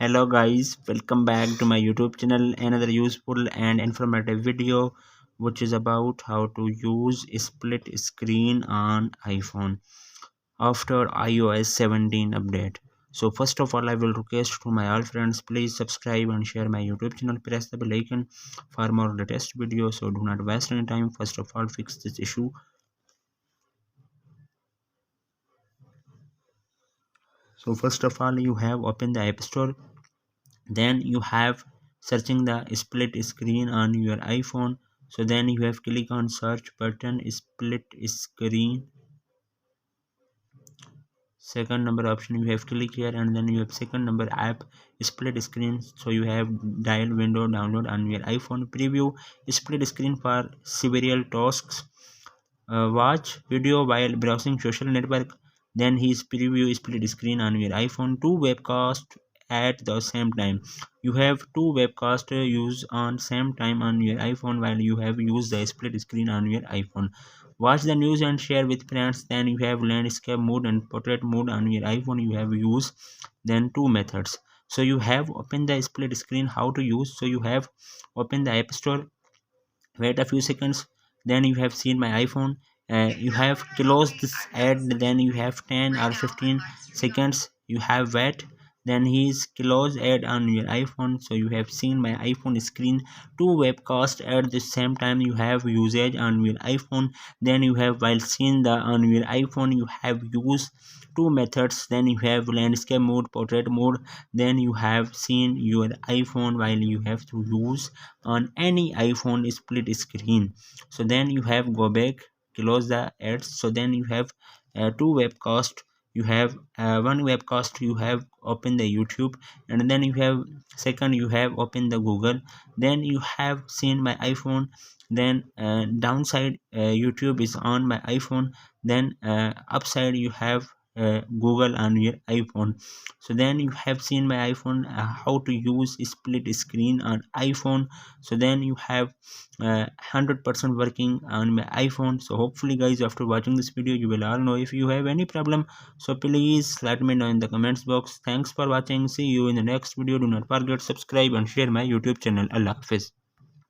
Hello guys, welcome back to my YouTube channel. Another useful and informative video which is about how to use split screen on iPhone after iOS 17 update. So first of all, I will request to my all friends, please subscribe and share my YouTube channel. Press the bell icon for more latest videos. So do not waste any time. First of all, fix this issue. So first of all, you have opened the App Store. Then you have searching the split screen on your iPhone. So then you have click on search button split screen. Second number option you have click here, and then you have second number app split screen. So you have dial window download on your iPhone. Preview split screen for several tasks. Watch video while browsing social network. Then his preview split screen on your iPhone. Two webcast at the same time. You have two webcast use on same time on your iPhone while you have used the split screen on your iPhone. Watch the news and share with friends. Then you have landscape mode and portrait mode on your iPhone. You have used then two methods. So you have opened the split screen. How to use? So you have opened the App Store, wait a few seconds, then you have seen my iPhone. You have closed this ad, then you have 10 or 15 seconds, you have wait, then he's close ad on your iPhone. So you have seen my iPhone screen. Two webcast at the same time you have usage on your iPhone. Then you have while seeing the on your iPhone you have used two methods. Then you have landscape mode, portrait mode. Then you have seen your iPhone while you have to use on any iPhone split screen. So then you have go back, close the ads. So then you have two webcast. You have one webcast, you have open the YouTube, and then you have second you have open the Google. Then you have seen my iPhone. Then downside YouTube is on my iPhone. Then upside you have Google on your iPhone. So then you have seen my iPhone, how to use split screen on iPhone. So then you have 100% working on my iPhone. So hopefully guys, after watching this video you will all know. If you have any problem, so please let me know in the comments box. Thanks for watching. See you in the next video. Do not forget subscribe and share my YouTube channel. Allah Hafiz.